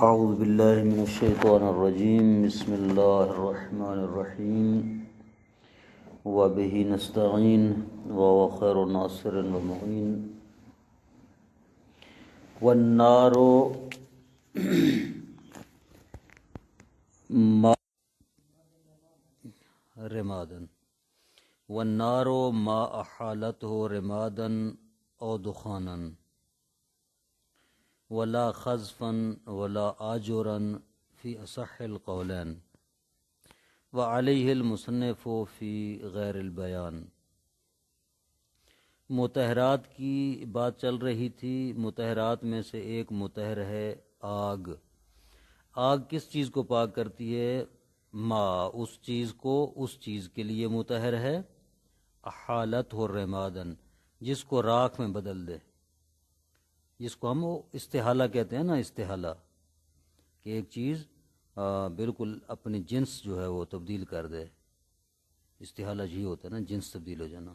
اعوذ باللہ من الشیطان الرجیم بسم اللہ الرحمن الرحیم وبہ نستعین وهو خیر ناصر ومعین والنار ما رمادا والنار ما احالته رمادا او دخانا ولا خزفا ولا آجرا فی اصح القولین وعلیہ المصنف فی غیر البیان۔ مطہرات کی بات چل رہی تھی۔ مطہرات میں سے ایک مطہر ہے آگ۔ آگ کس چیز کو پاک کرتی ہے؟ ما اس چیز کو اس چیز کے لیے مطہر ہے احالتہ رمادن جس کو راکھ میں بدل دے، جس کو ہم استحالہ کہتے ہیں نا، استحالہ کہ ایک چیز بالکل اپنی جنس جو ہے وہ تبدیل کر دے۔ استحالہ یہی ہوتا ہے نا، جنس تبدیل ہو جانا۔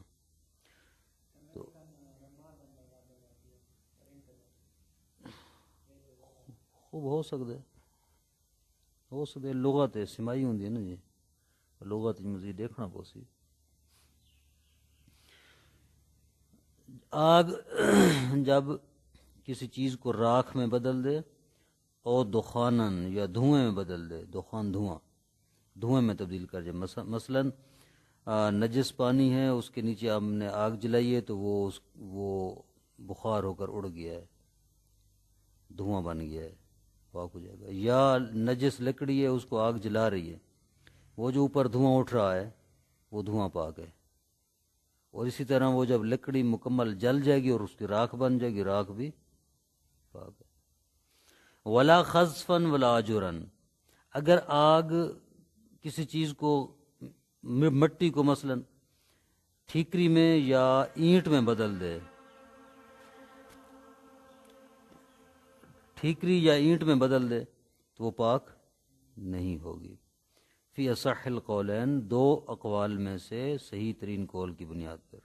تو خوب ہو سکتے لغت سمائی ہوندی ہے نا جی، لغت مزید دیکھنا پوسی۔ آگ جب کسی چیز کو راکھ میں بدل دے اور دخانن یا دھوئیں میں بدل دے، دخان دھوئیں میں تبدیل کر جائے، مثلا نجس پانی ہے، اس کے نیچے ہم نے آگ جلائی ہے تو وہ بخار ہو کر اڑ گیا ہے، دھواں بن گیا ہے، پاک ہو جائے گا۔ یا نجس لکڑی ہے، اس کو آگ جلا رہی ہے، وہ جو اوپر دھواں اٹھ رہا ہے وہ دھواں پاک ہے۔ اور اسی طرح وہ جب لکڑی مکمل جل جائے گی اور اس کی راکھ بن جائے گی، راکھ بھی پاک ہے۔ ولا خزفن ولا آجرن، اگر آگ کسی چیز کو مٹی کو مثلا ٹھیکری میں یا اینٹ میں بدل دے، ٹھیکری یا اینٹ میں بدل دے تو وہ پاک نہیں ہوگی۔ فی اصح القولین، دو اقوال میں سے صحیح ترین قول کی بنیاد پر۔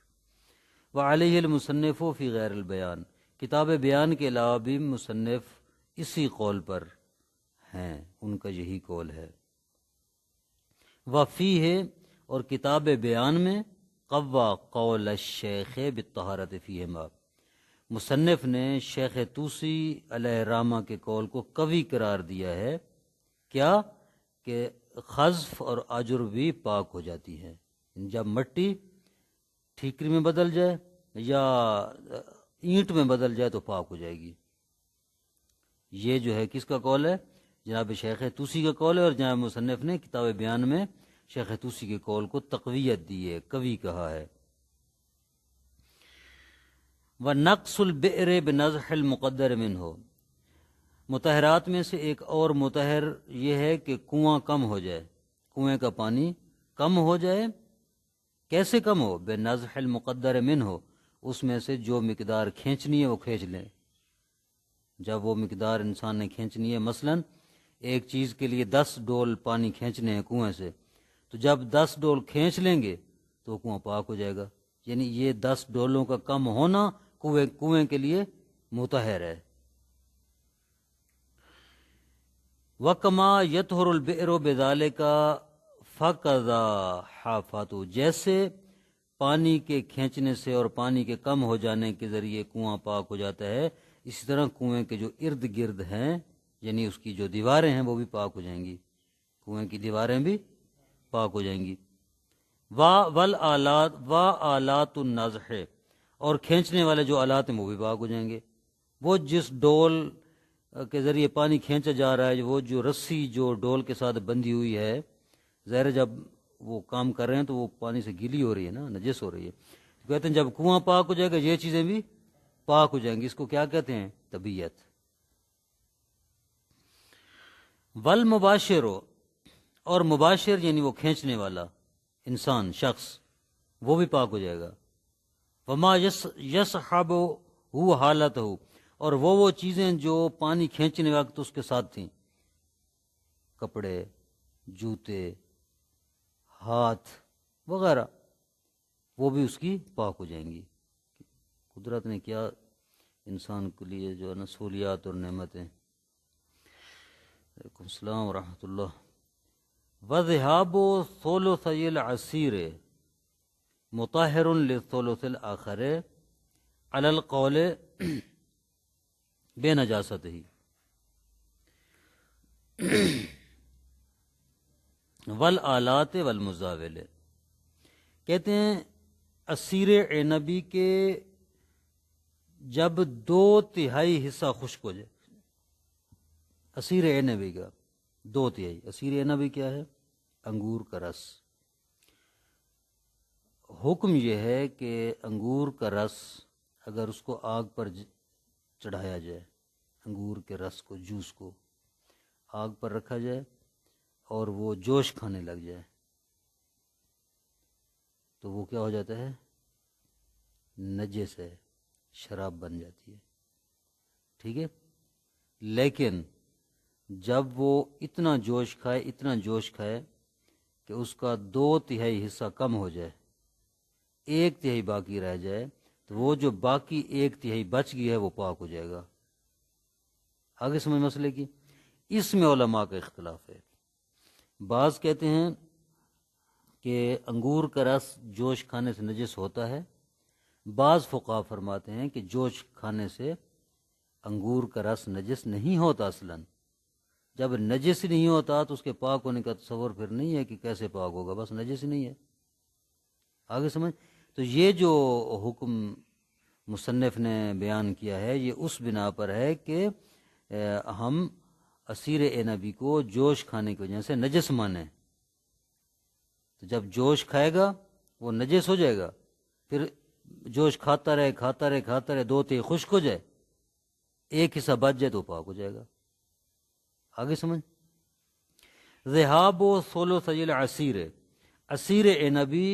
وعلیہ المصنف فی غیر البیان، کتاب بیان کے علاوہ بھی مصنف اسی قول پر ہیں، ان کا یہی قول ہے۔ وفی ہے، اور کتاب بیان میں قوا قول الشیخ بالطہارت فیہما، مصنف نے شیخ طوسی علیہ الرحمہ کے قول کو قوی قرار دیا ہے، کیا کہ خزف اور اجر بھی پاک ہو جاتی ہے جب مٹی ٹھیکری میں بدل جائے یا اینٹ میں بدل جائے تو پاک ہو جائے گی۔ یہ جو ہے کس کا قول ہے؟ جناب شیخ طوسی کا قول ہے، اور جناب مصنف نے کتاب بیان میں شیخ طوسی کے قول کو تقویت دی ہے، قوی کہا ہے۔ وَنَقْصُ الْبِئْرِ بِنَزْحِ الْمُقَدَّرِ مِنْهُ، مطہرات میں سے ایک اور مطہر یہ ہے کہ کنواں کم ہو جائے، کنویں کا پانی کم ہو جائے۔ کیسے کم ہو؟ بِنَزْحِ الْمُقَدَّرِ مِنْهُ، اس میں سے جو مقدار کھینچنی ہے وہ کھینچ لیں۔ جب وہ مقدار انسان نے کھینچنی ہے، مثلا ایک چیز کے لیے 10 ڈول پانی کھینچنے ہیں کنویں سے، تو جب 10 ڈول کھینچ لیں گے تو وہ کنواں پاک ہو جائے گا۔ یعنی یہ 10 ڈولوں کا کم ہونا کنویں کے لیے مطہر ہے۔ وَكَمَا يَطْهُرُ الْبِئْرُ بِذَلِكَ فَكَذَا حَافَتُ، جیسے پانی کے کھینچنے سے اور پانی کے کم ہو جانے کے ذریعے کنواں پاک ہو جاتا ہے، اسی طرح کنویں کے جو ارد گرد ہیں، یعنی اس کی جو دیواریں ہیں وہ بھی پاک ہو جائیں گی، کنویں کی دیواریں بھی پاک ہو جائیں گی۔ وَآلَاتُ النَّزْحِ، اور کھینچنے والے جو آلات ہیں وہ بھی پاک ہو جائیں گے۔ وہ جس ڈول کے ذریعے پانی کھینچا جا رہا ہے، وہ جو رسی جو ڈول کے ساتھ بندھی ہوئی ہے، ظاہر جب وہ کام کر رہے ہیں تو وہ پانی سے گیلی ہو رہی ہے نا، نجس ہو رہی ہے، کہتے ہیں جب کنواں پاک ہو جائے گا یہ چیزیں بھی پاک ہو جائیں گی۔ اس کو کیا کہتے ہیں؟ طبیعت۔ والمباشر، اور مباشر یعنی وہ کھینچنے والا انسان، شخص، وہ بھی پاک ہو جائے گا۔ وما یصحب ہو حالت ہو، اور وہ چیزیں جو پانی کھینچنے وقت اس کے ساتھ تھیں، کپڑے، جوتے، ہاتھ وغیرہ، وہ بھی اس کی پاک ہو جائیں گی۔ قدرت نے کیا انسان کے لیے جو ہے نا سہولیات اور نعمتیں۔ وعلیکم السلام ورحمۃ اللہ. وذهاب ثلثي العصير مطهر للثلث الآخر على القول بنجاسته. والآلات والمزاول، کہتے ہیں عصیر عنبی کے جب 2/3 حصہ خشک ہو جائے، عصیر عنبی کا 2/3. عصیر عنبی کیا ہے؟ انگور کا رس. حکم یہ ہے کہ انگور کا رس اگر اس کو آگ پر چڑھایا جائے، انگور کے رس کو، جوس کو آگ پر رکھا جائے اور وہ جوش کھانے لگ جائے تو وہ کیا ہو جاتا ہے؟ نجس ہے، شراب بن جاتی ہے. ٹھیک ہے. لیکن جب وہ اتنا جوش کھائے کہ اس کا 2/3 حصہ کم ہو جائے، 1/3 باقی رہ جائے، تو وہ جو باقی 1/3 بچ گئی ہے وہ پاک ہو جائے گا. آگے سمجھ مسئلے کی. اس میں علماء کا اختلاف ہے. بعض کہتے ہیں کہ انگور کا رس جوش کھانے سے نجس ہوتا ہے. بعض فقہا فرماتے ہیں کہ جوش کھانے سے انگور کا رس نجس نہیں ہوتا. اصلاً جب نجس ہی نہیں ہوتا تو اس کے پاک ہونے کا تصور پھر نہیں ہے کہ کیسے پاک ہوگا، بس نجس ہی نہیں ہے. آگے سمجھ. تو یہ جو حکم مصنف نے بیان کیا ہے یہ اس بنا پر ہے کہ ہم عصیر عنبی کو جوش کھانے کی وجہ سے نجس مانیں. تو جب جوش کھائے گا وہ نجس ہو جائے گا، پھر جوش کھاتا رہے 2/3 خشک ہو جائے، 1 حصہ بچ جائے تو پاک ہو جائے گا. آگے سمجھ. ذہاب و ثلثی العصیر، عصیر عنبی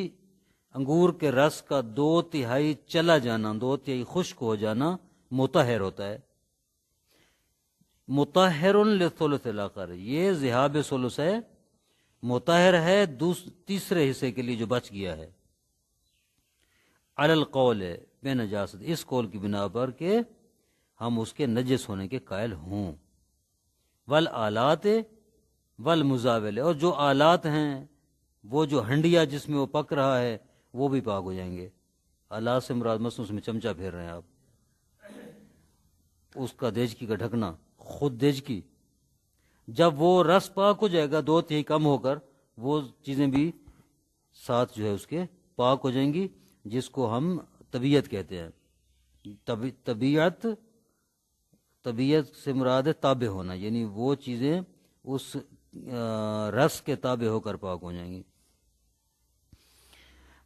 انگور کے رس کا 2/3 چلا جانا، 2/3 خشک ہو جانا مطہر ہوتا ہے. مطہر للثلث الاخر، یہ ذہاب ثلث ہے، مطہر ہے تیسرے حصے کے لیے جو بچ گیا ہے. علی القول بے نجاست، اس قول کی بنا پر کہ ہم اس کے نجس ہونے کے قائل ہوں. والآلات والمزاول، اور جو آلات ہیں، وہ جو ہنڈیا جس میں وہ پک رہا ہے وہ بھی پاک ہو جائیں گے. آلات سے مراد مثلا اس میں چمچہ پھیر رہے ہیں آپ، اس کا دیچکی کا ڈھکنا، خود دیچکی، جب وہ رس پاک ہو جائے گا 2/3 کم ہو کر، وہ چیزیں بھی ساتھ جو ہے اس کے پاک ہو جائیں گی، جس کو ہم طبیعت کہتے ہیں. طبیعت سے مراد ہے تابع ہونا، یعنی وہ چیزیں اس رس کے تابع ہو کر پاک ہو جائیں گی.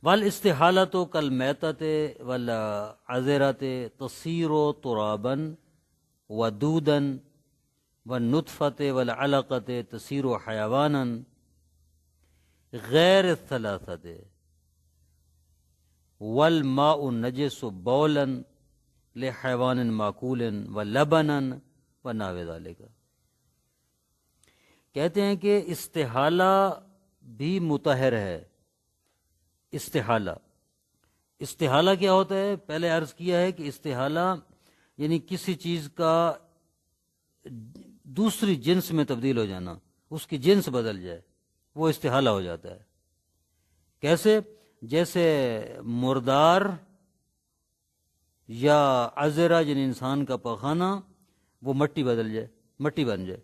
والاستحالۃ کالمیتۃ والعذرۃ تصیر ترابا ودودا والنطفۃ والعلقۃ تصیر حیوانا غیر الثلاثۃ والماء النجس بولا لحیوان معقول ولبنا ونحو ذلک. کہتے ہیں کہ استحالہ بھی مطہر ہے. استحالہ کیا ہوتا ہے؟ پہلے عرض کیا ہے کہ استحالہ یعنی کسی چیز کا دوسری جنس میں تبدیل ہو جانا، اس کی جنس بدل جائے، وہ استحالہ ہو جاتا ہے. کیسے؟ جیسے مردار یا عذرہ یعنی انسان کا پخانہ وہ مٹی بدل جائے، مٹی بن جائے،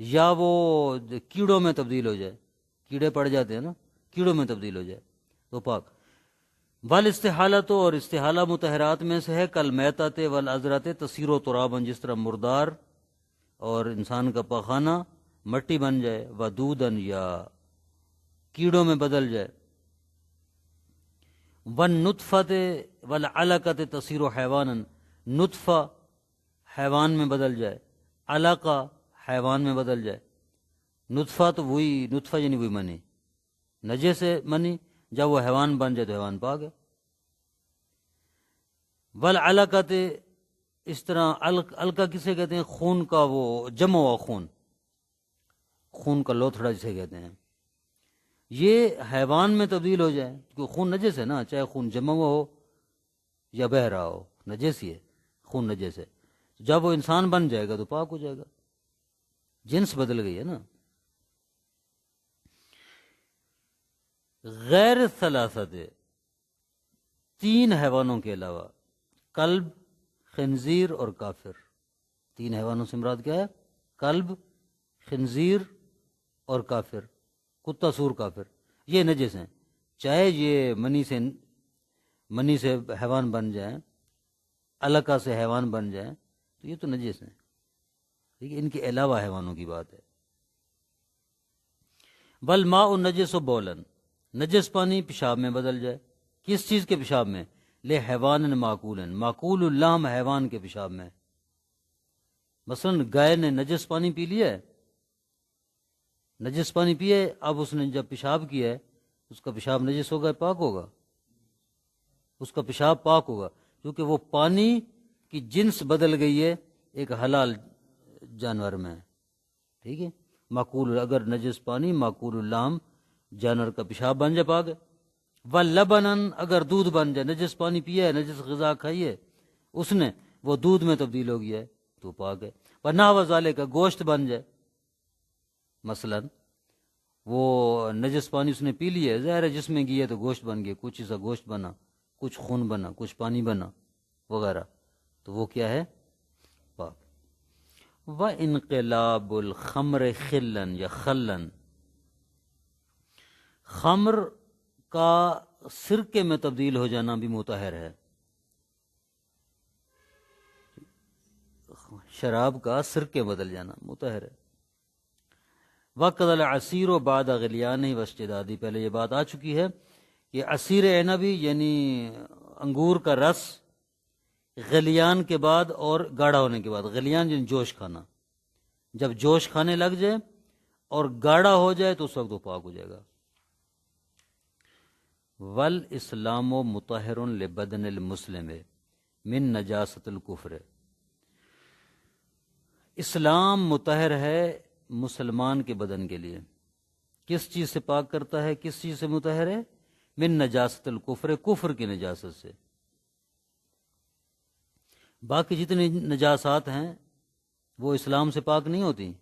یا وہ کیڑوں میں تبدیل ہو جائے، کیڑے پڑ جاتے ہیں نا، کیڑوں میں تبدیل ہو جائے تو پاک. والاستحالۃ، اور استحالہ مطہرات میں سے ہے، کالمیتۃ والعذرۃ تصیر ترابا، جس طرح مردار اور انسان کا پخانہ مٹی بن جائے، ودودا یا کیڑوں میں بدل جائے، والنطفۃ والعلقۃ تصیر حیوانا، نطفہ حیوان میں بدل جائے، علقہ حیوان میں بدل جائے. نطفہ تو وہی نطفہ یعنی وہی منی، نجس ہے منی، جب وہ حیوان بن جائے تو حیوان پاک ہے. والعلقۃ، اس طرح علقہ کسے کہتے ہیں؟ خون کا وہ جمع ہوا خون کا لوتھڑا جسے کہتے ہیں، یہ حیوان میں تبدیل ہو جائے، کیونکہ خون نجس ہے نا، چاہے خون جمع ہوا ہو یا بہہ رہا ہو، نجس ہی ہے، خون نجس ہے. جب وہ انسان بن جائے گا تو پاک ہو جائے گا. جنس بدل گئی ہے نا. غیر ثلاثت، 3 حیوانوں کے علاوہ، کلب، خنزیر اور کافر. 3 حیوانوں سے مراد کیا ہے؟ کلب، خنزیر اور کافر، کتا، سور، کافر. یہ نجس ہیں، چاہے یہ منی سے حیوان بن جائیں، علقہ سے حیوان بن جائیں، تو یہ تو نجس ہیں. ٹھیک ہے، ان کے علاوہ حیوانوں کی بات ہے. والماء النجس بولن، نجس پانی پیشاب میں بدل جائے. کس چیز کے پیشاب میں؟ لے حیوان معقول، معقول اللحم، حیوان کے پیشاب میں. مثلا گائے نے نجس پانی پی لیا ہے، نجس پانی پیے، اب اس نے جب پیشاب کیا ہے، اس کا پیشاب نجس ہوگا پاک ہوگا؟ اس کا پیشاب پاک ہوگا، کیونکہ وہ پانی کی جنس بدل گئی ہے ایک حلال جانور میں. ٹھیک ہے، معقول، اگر نجس پانی معقول اللحم جانور کا پیشاب بن جائے پاک ہے. واللبنن، اگر دودھ بن جائے، نجس پانی پیا ہے، نجس غذا کھائی ہے اس نے، وہ دودھ میں تبدیل ہو گیا ہے تو پاک ہے. ونحو ذالک، گوشت بن جائے، مثلا وہ نجس پانی اس نے پی لیا ہے، ظاہر ہے جس میں گیا تو گوشت بن گیا، کچھ ایسا گوشت بنا، کچھ خون بنا، کچھ پانی بنا وغیرہ، تو وہ کیا ہے؟ پاک. وانقلاب الخمر خلن یا خلن، خمر کا سرکے میں تبدیل ہو جانا بھی مطہر ہے. شراب کا سرکے بدل جانا مطہر ہے. وقت العصیر و بعد غلیان واشتدادی، پہلے یہ بات آ چکی ہے کہ عصیر عنبی یعنی انگور کا رس غلیان کے بعد اور گاڑھا ہونے کے بعد، غلیان یعنی جوش کھانا، جب جوش کھانے لگ جائے اور گاڑھا ہو جائے تو اس وقت وہ پاک ہو جائے گا. والاسلام مطہر لبدن المسلم من نجاست الکفر، اسلام مطہر ہے مسلمان کے بدن کے لیے. کس چیز سے پاک کرتا ہے؟ کس چیز سے مطہر ہے؟ من نجاست الکفر، کفر کی نجاست سے. باقی جتنی نجاسات ہیں وہ اسلام سے پاک نہیں ہوتی،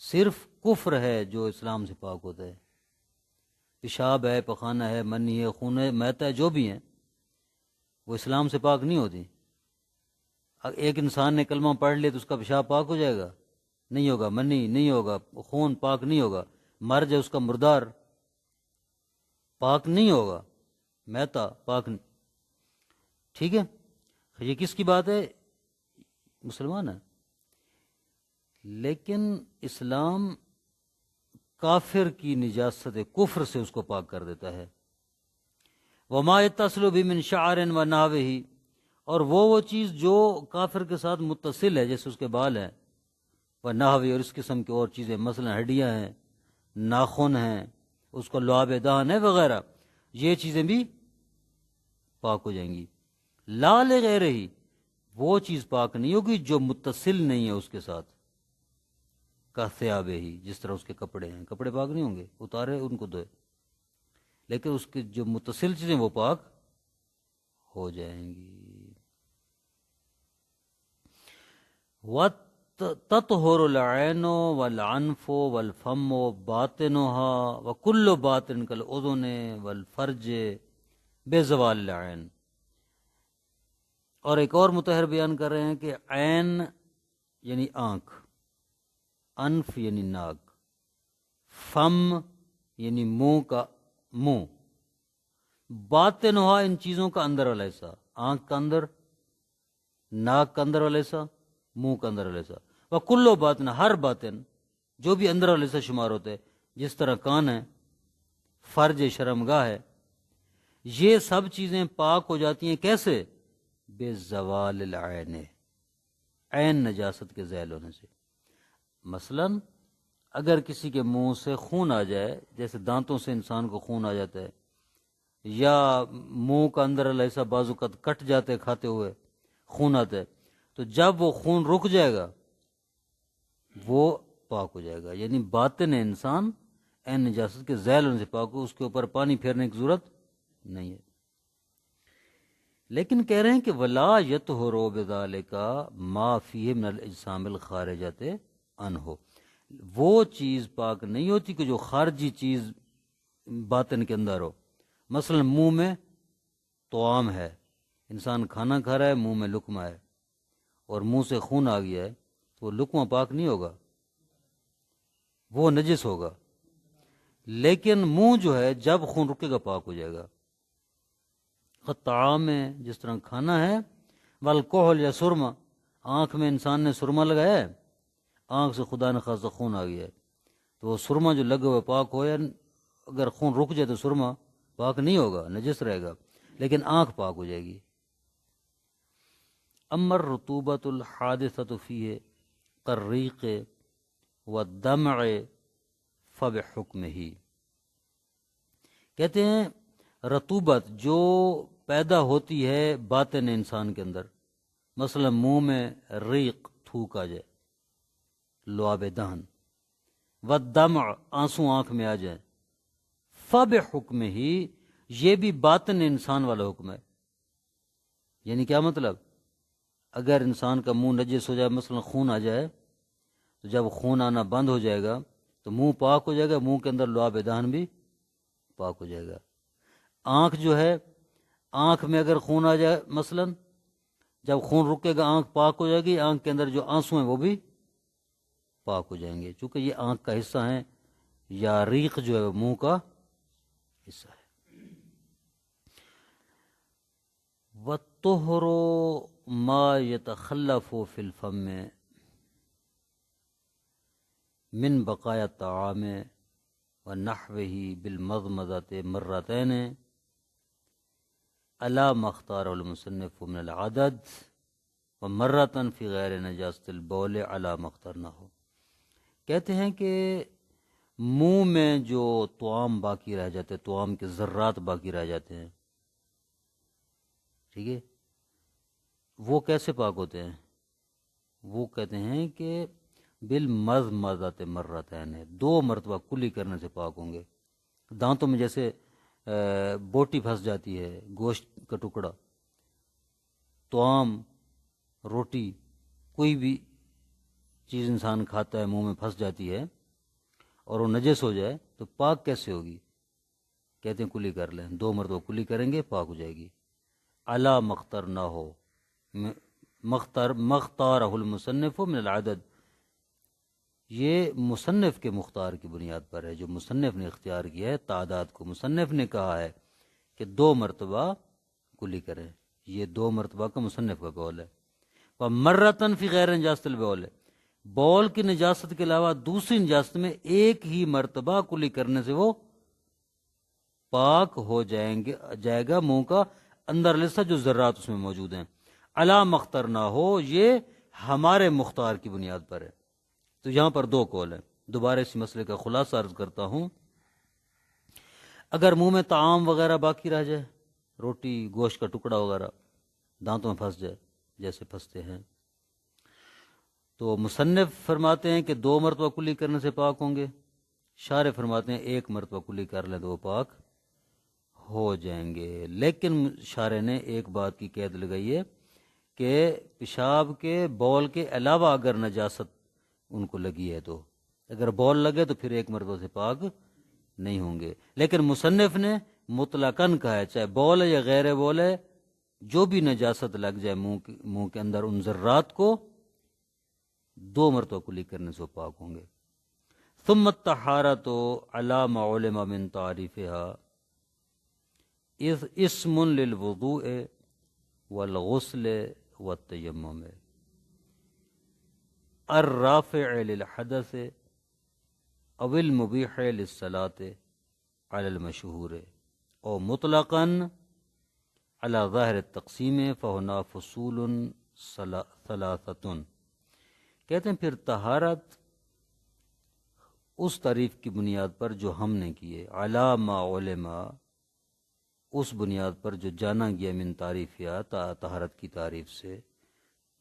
صرف کفر ہے جو اسلام سے پاک ہوتا ہے. پیشاب ہے، پخانہ ہے، منی ہے، خون ہے، میتا ہے، جو بھی ہیں وہ اسلام سے پاک نہیں ہوتی. ایک انسان نے کلمہ پڑھ لیا تو اس کا پیشاب پاک ہو جائے گا؟ نہیں ہوگا. منی نہیں ہوگا، خون پاک نہیں ہوگا، مر جائے اس کا مردار پاک نہیں ہوگا، میتا پاک نہیں. ٹھیک ہے، یہ کس کی بات ہے؟ مسلمان ہے. لیکن اسلام کافر کی نجاست کفر سے اس کو پاک کر دیتا ہے. وما یتصل بھی من شعر و نحوہ، اور وہ چیز جو کافر کے ساتھ متصل ہے، جیسے اس کے بال ہیں، و نحوہ، اور اس قسم کی اور چیزیں، مثلا ہڈیاں ہیں، ناخن ہیں، اس کو لعاب دہن ہے وغیرہ، یہ چیزیں بھی پاک ہو جائیں گی. لا لغیرہ، وہ چیز پاک نہیں ہوگی جو متصل نہیں ہے اس کے ساتھ. کا ثیابہ ہی، جس طرح اس کے کپڑے ہیں، کپڑے پاک نہیں ہوں گے، اتارے ان کو دھوئے، لیکن اس کی جو متصل چیزیں وہ پاک ہو جائیں گی. وَتَطْهُرُ الْعَيْنُ وَالْعَنْفُ وَالْفَمُّ بَاطِنُهَا وَكُلُّ بَاطِنٍ كَالْأُذُنِ وَالْفَرْجِ بِزَوَالِ الْعَيْنِ. اور ایک اور مطہر بیان کر رہے ہیں کہ عین یعنی آنکھ، انف یعنی ناک، فم یعنی منہ کا منہ، باطنها، ان چیزوں کا اندر والا حصہ، آنکھ کا اندر، ناک کا اندر والا حصہ، منہ کا اندر والا حصہ. وَكُلُّ باطن، ہر باطن جو بھی اندر والا حصہ شمار ہوتا ہے، جس طرح کان ہے، فرج شرمگاہ ہے، یہ سب چیزیں پاک ہو جاتی ہیں. کیسے؟ بے زوال العین، عین نجاست کے زائل ہونے سے. مثلا اگر کسی کے منہ سے خون آ جائے، جیسے دانتوں سے انسان کو خون آ جاتا ہے، یا منہ کا اندر والا حصہ بعض اوقات کٹ جاتے کھاتے ہوئے خون آتا ہے، تو جب وہ خون رک جائے گا وہ پاک ہو جائے گا. یعنی باطن انسان عین نجاست کے زائل ہونے سے پاک ہو، اس کے اوپر پانی پھیرنے کی ضرورت نہیں ہے. لیکن کہہ رہے ہیں کہ ولا یطہر بذالک ما فیہ من الاجسام الخارجۃ عنہ، وہ چیز پاک نہیں ہوتی کہ جو خارجی چیز باطن کے اندر ہو. مثلا منہ میں طعام ہے، انسان کھانا کھا رہا ہے، منہ میں لقمہ ہے اور منہ سے خون آ گیا ہے، تو وہ لقمہ پاک نہیں ہوگا، وہ نجس ہوگا. لیکن منہ جو ہے جب خون رکے گا پاک ہو جائے گا. طعام ہے جس طرح کھانا ہے، والکحل یا سرما، آنکھ میں انسان نے سرما لگایا ہے، آنکھ سے خدا نخواستہ خون آ گیا ہے، تو وہ سرما جو لگا ہوا پاک ہو، یا اگر خون رک جائے تو سرما پاک نہیں ہوگا، نجس رہے گا، لیکن آنکھ پاک ہو جائے گی. امر رطوبۃ الحادثۃ فیہ قریق والدمع فبحکمہ، کہتے ہیں رطوبت جو پیدا ہوتی ہے باطن انسان کے اندر، مثلا منہ میں ریق تھوک آ جائے، لعاب دہن، والدمع آنسو آنکھ میں آ جائے، فبحکمہ، یہ بھی باطن انسان والا حکم ہے. یعنی کیا مطلب؟ اگر انسان کا منہ نجس ہو جائے، مثلا خون آ جائے، تو جب خون آنا بند ہو جائے گا تو منہ پاک ہو جائے گا، منہ کے اندر لعاب دہن بھی پاک ہو جائے گا. آنکھ جو ہے، آنکھ میں اگر خون آ جائے مثلا، جب خون رکے گا آنکھ پاک ہو جائے گی، آنکھ کے اندر جو آنسو ہیں وہ بھی پاک ہو جائیں گے، چونکہ یہ آنکھ کا حصہ ہیں، یا ریق جو ہے وہ منہ کا حصہ ہے. وَالطُّهْرُ مَا يَتَخَلَّفُ فِي الْفَمِّ من بقایا الطعام ونحوه بالمضمضة مرتين على ما اختاره المصنف من العدد ومرة في غیر نجاسة البول على ما اخترناه. کہتے ہیں کہ منہ میں جو طعام باقی رہ جاتے، طعام کے ذرات باقی رہ جاتے ہیں، ٹھیک ہے، وہ کیسے پاک ہوتے ہیں؟ وہ کہتے ہیں کہ بالمضمضة مرتين، 2 مرتبہ کلی کرنے سے پاک ہوں گے. دانتوں میں جیسے بوٹی پھنس جاتی ہے، گوشت کا ٹکڑا، طعام، روٹی، کوئی بھی چیز انسان کھاتا ہے منہ میں پھنس جاتی ہے اور وہ نجس ہو جائے تو پاک کیسے ہوگی؟ کہتے ہیں کلی کر لیں، 2 مرتبہ کلی کریں گے پاک ہو جائے گی. الا مختر نہ ہو، مختار المصنف من العدد، یہ مصنف کے مختار کی بنیاد پر ہے، جو مصنف نے اختیار کیا ہے تعداد کو. مصنف نے کہا ہے کہ 2 مرتبہ کلی کریں، یہ 2 مرتبہ کا مصنف کا قول ہے. مرتن فی غیر نجاست البول، بول کی نجاست کے علاوہ دوسری نجاست میں ایک ہی مرتبہ کلی کرنے سے وہ پاک ہو جائے گا منہ کا اندر لسا جو ذرات اس میں موجود ہیں. الا مختر نہ ہو، یہ ہمارے مختار کی بنیاد پر ہے. تو یہاں پر 2 قول ہیں. دوبارہ اس مسئلے کا خلاصہ عرض کرتا ہوں. اگر منہ میں طعام وغیرہ باقی رہ جائے، روٹی، گوشت کا ٹکڑا وغیرہ دانتوں میں پھنس جائے جیسے پھنستے ہیں، تو مصنف فرماتے ہیں کہ 2 مرتبہ کلی کرنے سے پاک ہوں گے. شارح فرماتے ہیں 1 مرتبہ کلی کر لیں تو وہ پاک ہو جائیں گے. لیکن شارح نے ایک بات کی قید لگائی ہے کہ پیشاب کے، بول کے علاوہ اگر نجاست ان کو لگی ہے، تو اگر بول لگے تو پھر 1 مرتبہ سے پاک نہیں ہوں گے. لیکن مصنف نے مطلقاً کہا ہے، چاہے بول ہے یا غیر بول ہے، جو بھی نجاست لگ جائے منہ کے اندر ان ذرات کو، 2 مرتبہ کلی کرنے سے پاک ہوں گے. ثم الطہارۃ علی ما علم من تعریفها اسم للوضوء والغسل والتیمم الرافع للحدث او المبیح للصلاة علی المشہور او مطلقا علی ظاہر التقسیم فہنا فصول ثلاثۃ. کہتے ہیں پھر طہارت اس تعریف کی بنیاد پر جو ہم نے کی ہے، علی ما علم، اس بنیاد پر جو جانا گیا، من تعریفیات، طہارت کی تعریف سے،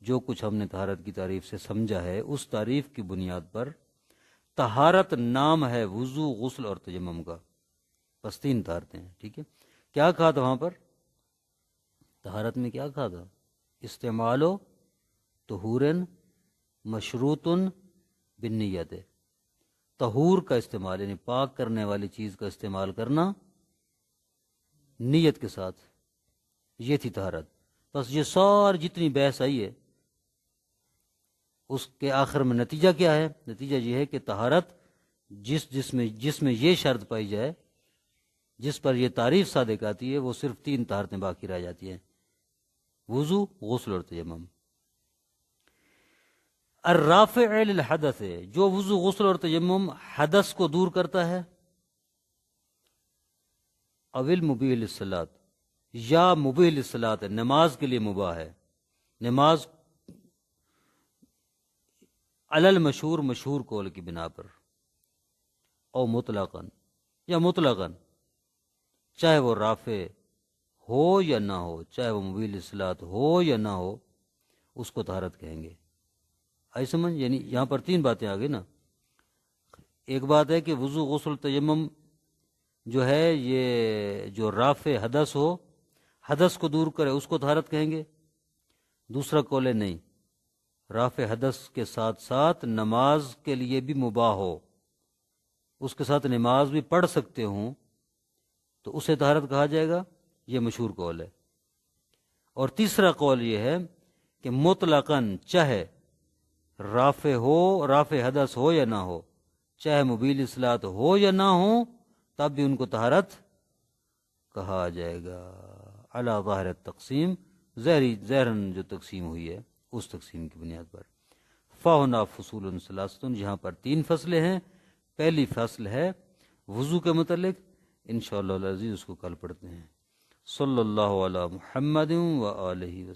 جو کچھ ہم نے طہارت کی تعریف سے سمجھا ہے، اس تعریف کی بنیاد پر طہارت نام ہے وضو، غسل اور تیمم کا. بس 3 طہارتیں ہیں. ٹھیک ہے، کیا کہا تھا وہاں پر طہارت میں؟ کیا کہا تھا؟ استعمال طہور مشروط بالنیت، طہور کا استعمال یعنی پاک کرنے والی چیز کا استعمال کرنا نیت کے ساتھ، یہ تھی طہارت۔ بس یہ ساری جتنی بحث آئی ہے اس کے آخر میں نتیجہ کیا ہے؟ نتیجہ یہ ہے کہ طہارت جس میں یہ شرط پائی جائے، جس پر یہ تعریف صادق آتی ہے، وہ صرف 3 طہارتیں باقی رہ جاتی ہیں: وضو، غسل اور تیمم۔ الرافع للحدث، جو وضو، غسل اور تیمم حدث کو دور کرتا ہے، اول مبیح للصلاۃ، یا مبیح للصلاۃ ہے، نماز کے لیے مباح ہے، نماز علی المشہور، مشہور قول کی بنا پر، او مطلقاً، یا مطلقاً، چاہے وہ رافع ہو یا نہ ہو، چاہے وہ مبیح للصلاۃ ہو یا نہ ہو، اس کو طہارت کہیں گے۔ آئی سمجھ؟ یعنی یہاں پر 3 باتیں آ گئی نا۔ ایک بات ہے کہ وضو، غسل، تیمم جو ہے یہ جو رافع حدث ہو، حدث کو دور کرے، اس کو طہارت کہیں گے۔ دوسرا قول ہے نہیں، رافع حدث کے ساتھ ساتھ نماز کے لیے بھی مباح ہو، اس کے ساتھ نماز بھی پڑھ سکتے ہوں، تو اسے طہارت کہا جائے گا، یہ مشہور قول ہے۔ اور تیسرا قول یہ ہے کہ مطلقاً، چاہے رافع ہو، رافع حدث ہو یا نہ ہو، چاہے مبیح للصلاۃ ہو یا نہ ہو، تب بھی ان کو طہارت کہا جائے گا، علی ظاہر التقسیم، ظاہراً جو تقسیم ہوئی ہے اس تقسیم کی بنیاد پر۔ فَهُنَا فصول ثلاثۃ، یہاں پر 3 فصلیں ہیں۔ پہلی فصل ہے وضو کے متعلق، انشاءاللہ العزیز اس کو کل پڑھتے ہیں۔ صلی اللہ علی محمد و آلہ وسلم۔